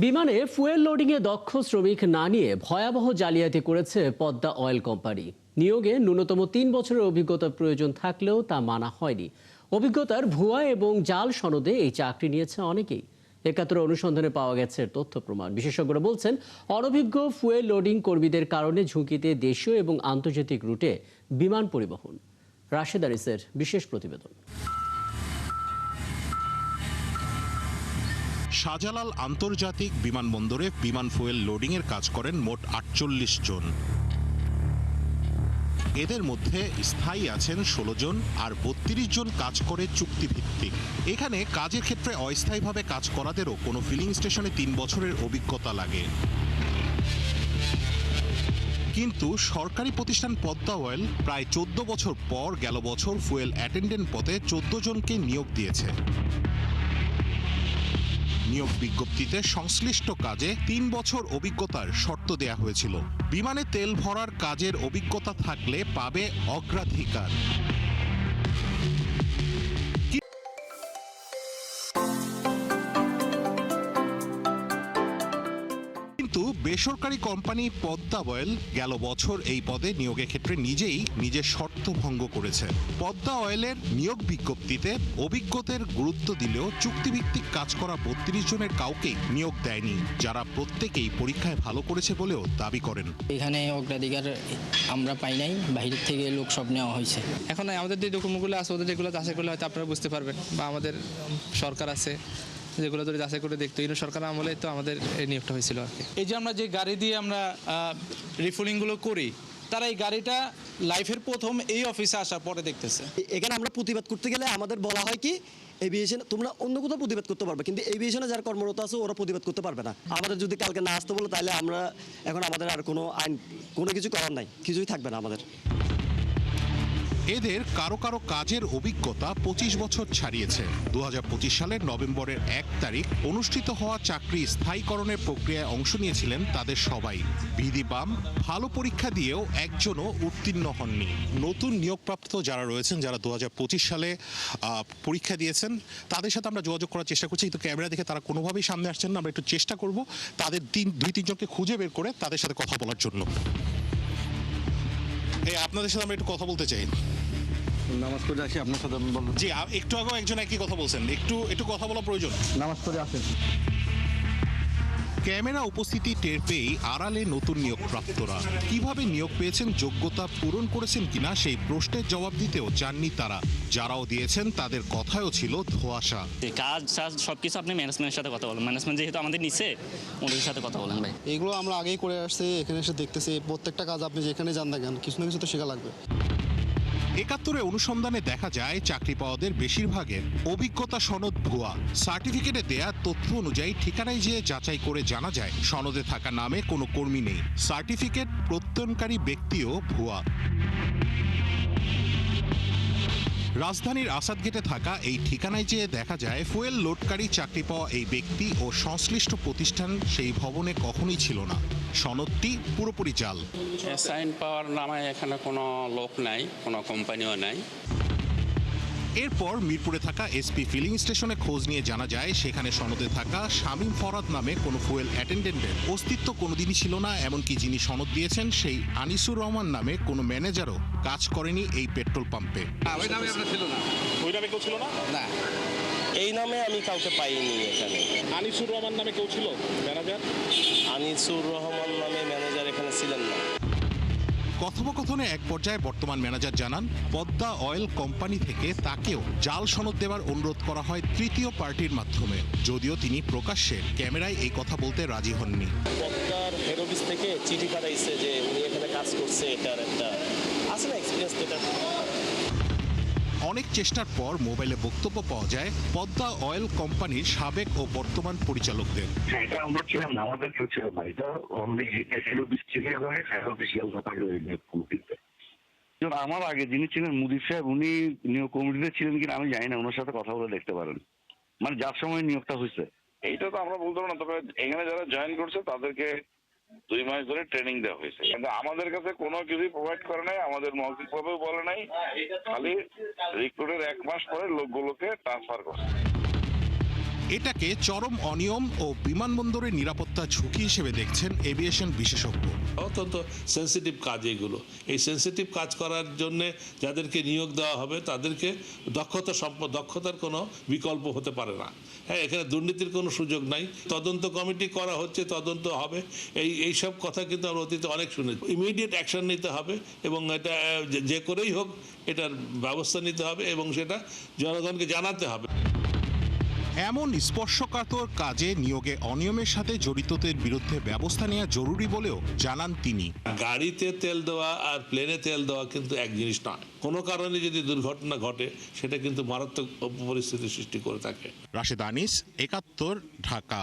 বিমানে ফুয়েল লোডিংয়ে দক্ষ শ্রমিক না নিয়ে ভয়াবহ জালিয়াতি করেছে পদ্মা অয়েল কোম্পানি। নিয়োগে ন্যূনতম ৩ বছরের অভিজ্ঞতার প্রয়োজন থাকলেও তা মানা হয়নি। অভিজ্ঞতার ভুয়া এবং জাল সনদে এই চাকরি নিয়েছে অনেকেই। একাত্তর অনুসন্ধানে পাওয়া গেছে তথ্য প্রমাণ। বিশেষজ্ঞরা বলছেন, অনভিজ্ঞ ফুয়েল লোডিং কর্মীদের কারণে ঝুঁকিতে দেশীয় এবং আন্তর্জাতিক রুটে বিমান পরিবহন। রাশেদ আরিসের বিশেষ প্রতিবেদন। শাহজালাল আন্তর্জাতিক বিমানবন্দরে বিমান ফুয়েল লোডিংয়ের কাজ করেন মোট ৪৮ জন। এদের মধ্যে স্থায়ী আছেন ১৬ জন, আর ৩২ জন কাজ করে চুক্তিভিত্তিক। এখানে কাজের ক্ষেত্রে অস্থায়ীভাবে কাজ করাদেরও কোনো ফিলিং স্টেশনে ৩ বছরের অভিজ্ঞতা লাগে। কিন্তু সরকারি প্রতিষ্ঠান পদ্মা অয়েল প্রায় ১৪ বছর পর গেল বছর ফুয়েল অ্যাটেন্ডেন্ট পদে ১৪ জনকে নিয়োগ দিয়েছে। নিয়োগ বিজ্ঞপ্তিতে সংশ্লিষ্ট কাজে ৩ বছর অভিজ্ঞতার শর্ত দেয়া হয়েছিল। বিমানে তেল ভরার কাজের অভিজ্ঞতা থাকলে পাবে অগ্রাধিকার। কিন্তু বেসরকারি কোম্পানি পদ্মা অয়েল গেল বছর এই পদে নিয়োগের ক্ষেত্রে নিজের শর্ত ভঙ্গ করেছে। পদ্মা অয়েলের নিয়োগ বিজ্ঞপ্তিতে অভিজ্ঞতার গুরুত্ব দিলেও চুক্তিভিত্তিক কাজ করা ৩২ জনের কাউকেই নিয়োগ দেয়নি, যারা প্রত্যেকেই পরীক্ষায় ভালো করেছে বলেও দাবি করেন। এখানে অগ্রাধিকার আমরা পাই নাই, বাইরের থেকে লোক সব নেওয়া হয়েছে। এখন আমাদের যে ডকুমেন্টগুলো আছে ওদের যেগুলো যাচাই করলে হয়তো আপনারা বুঝতে পারবেন, বা আমাদের সরকার আছে যেগুলো ধরে যাচাই করে দেখতো। এই সরকার আমলে তো আমাদের এই নিয়োগটা হয়েছিল আর কি। এই যে আমরা যে গাড়ি দিয়ে আমরা রিফুলিংগুলো করি, তারা এই গাড়িটা লাইফের প্রথম এই অফিসে আসার পরে দেখতেছে। এখানে আমরা প্রতিবাদ করতে গেলে আমাদের বলা হয় কি, এভিয়েশন তোমরা অন্য কোথাও প্রতিবাদ করতে পারবে, কিন্তু এভিয়েশনে যারা কর্মরত আছে ওরা প্রতিবাদ করতে পারবে না। আমাদের যদি কালকে না আসতে বলো, তাহলে আমরা এখন আমাদের আর কোনো আইন কোনো কিছু করার নাই, কিছুই থাকবে না আমাদের। এদের কারো কারো কাজের অভিজ্ঞতা ২৫ বছর ছাড়িয়েছে। ২০২৫ সালের নভেম্বরের ১ তারিখ অনুষ্ঠিত হওয়া চাকরি স্থায়ীকরণের প্রক্রিয়ায় অংশ নিয়েছিলেন তাদের সবাই। বিধিবাম ভালো পরীক্ষা দিয়েও একজনও উত্তীর্ণ হননি। নতুন নিয়োগপ্রাপ্ত যারা রয়েছেন, যারা ২০২৫ সালে পরীক্ষা দিয়েছেন, তাদের সাথে আমরা যোগাযোগ করার চেষ্টা করছি, কিন্তু ক্যামেরা দেখে তারা কোনোভাবেই সামনে আসছেন না। আমরা একটু চেষ্টা করব তাদের ২-৩ জনকে খুঁজে বের করে তাদের সাথে কথা বলার জন্য। আপনাদের সাথে আমরা একটু কথা বলতে চাই। নামাজ পড়ে আসি, আপনার সাথে বলবো। জি, একটু আগেও একজন একই কথা বলছেন, একটু কথা বলা প্রয়োজন। নামাজ পড়ে আসেন। ক্যামেরা উপস্থিতি টের পেয়েই আড়ালে নতুন নিয়োগপ্রাপ্তরা কিভাবে নিয়োগ পেয়েছেন, যোগ্যতা পূরণ করেছেন কিনা সেই প্রশ্নের জবাব দিতেও চাননি তারা। যারাও দিয়েছেন তাদের কথাও ছিল ধোঁয়াশা। কাজ সবকিছু আপনি ম্যানেজমেন্টের সাথে কথা বলেন, ম্যানেজমেন্ট যেহেতু আমাদের নিচে, ওদের সাথে কথা বলেন ভাই। এগুলো আমরা আগেই করে আসছি, এখানে এসে দেখতেছি প্রত্যেকটা কাজ আপনি যেখানে যান না কেন কিছু না কিছু তো শেখা লাগবে। ৭১ অনুসন্ধানে দেখা যায় চাকরি পাওয়াদের বেশিরভাগের অভিজ্ঞতা সনদ ভুয়া। সার্টিফিকেটে দেয়া তথ্য অনুযায়ী ঠিকানায় যেয়ে যাচাই করে জানা যায় সনদে থাকা নামে কোনো কর্মী নেই। সার্টিফিকেট প্রত্যয়নকারী ব্যক্তিও ভুয়া। রাজধানীর আসাদ গেটে থাকা এই ঠিকানায় যেয়ে দেখা যায় ফুয়েল লোডকারী চাকরি পাওয়া এই ব্যক্তি ও সংশ্লিষ্ট প্রতিষ্ঠান সেই ভবনে কখনোই ছিল না। সনদটি পুরোপুরি জাল। সাইন পাওয়ার নামে এখানে কোনো লোক নাই, কোনো কোম্পানিও নাই। এরপর মিরপুরে থাকা এসপি ফিলিং স্টেশনে খোঁজ নিয়ে জানা যায় সেখানে সনদে থাকা শামীম ফরাদ নামে কোনো ফুয়েল অ্যাটেন্ডেন্টের অস্তিত্ব কোনোদিনই ছিল না। এমনকি যিনি সনদ দিয়েছেন সেই আনিসুর রহমান নামে কোনো ম্যানেজারও কাজ করেনি এই পেট্রোল পাম্পে। ওই নামে আপনার ছিল না? ওই নামে কেউ ছিল না? না, এই নামে আমি কাউকে পাইনি এখানে। আনিসুর রহমান নামে কেউ ছিল ম্যানেজার? আনিসুর রহমান নামে ম্যানেজার এখানে ছিলেন না। কথোপকথনে এক পর্যায়ে বর্তমান ম্যানেজার জানান, পদ্মা অয়েল কোম্পানি থেকে তাকেও জাল সনদ দেওয়ার অনুরোধ করা হয় তৃতীয় পার্টির মাধ্যমে, যদিও তিনি প্রকাশ্যে ক্যামেরায় এই কথা বলতে রাজি হননি। পদ্মার হেড অফিস থেকে চিঠি পাঠাইছে যে উনি এখানে কাজ করছে, এটার একটা আছে না এক্সপিরিয়েন্স। এটা অনেক চেষ্টার পর মোবাইলে বক্তব্য পাওয়া যায় পদ্মা অয়েল কোম্পানির সাবেক ও বর্তমান পরিচালকদের। এটা আমরা ছিলাম না, আমাদের কেউ ছিল না। এটা হেড অফিস থেকে অফিসিয়াল ব্যাপার। আমার আগে যিনি ছিলেন মুদির সাহেব, উনি নিয়োগ কমিটিতে ছিলেন কিনা আমি জানি না, ওনার সাথে কথা বলে দেখতে পারেন, মানে যার সময় নিয়োগটা হয়েছে। এইটা তো আমরা বলতে পারবো না, তবে এখানে যারা জয়েন করছে তাদেরকে 2 মাস ধরে ট্রেনিং দেওয়া হয়েছে, কিন্তু আমাদের কাছে কোনো কিছুই প্রোভাইড করে নাই, আমাদের মৌখিকভাবেও বলে নাই, খালি রিক্রুটের 1 মাস পরে লোকগুলোকে ট্রান্সফার করে। এটাকে চরম অনিয়ম ও বিমানবন্দরের নিরাপত্তা ঝুঁকি হিসেবে দেখছেন এভিয়েশন বিশেষজ্ঞ। অত্যন্ত সেন্সিটিভ কাজ এগুলো। এই সেন্সিটিভ কাজ করার জন্য যাদেরকে নিয়োগ দেওয়া হবে তাদেরকে দক্ষতার কোনো বিকল্প হতে পারে না। হ্যাঁ, এখানে দুর্নীতির কোনো সুযোগ নাই। তদন্ত কমিটি করা হচ্ছে, তদন্ত হবে, এইসব কথা কিন্তু আমরা অতীতে অনেক শুনেছি। ইমিডিয়েট অ্যাকশন নিতে হবে এবং এটা যে করেই হোক এটার ব্যবস্থা নিতে হবে এবং সেটা জনগণকে জানাতে হবে। এমন স্পর্শকাতর কাজে নিয়োগে অনিয়মের সাথে জড়িতদের বিরুদ্ধে ব্যবস্থা নেওয়া জরুরি বলেও জানান তিনি। গাড়িতে তেল দেওয়া আর প্লেনে তেল দেওয়া কিন্তু এক জিনিস নয়। কোনো কারণে যদি দুর্ঘটনা ঘটে সেটা কিন্তু মারাত্মক পরিস্থিতি সৃষ্টি করে থাকে। রাশেদ আনিস, ৭১, ঢাকা।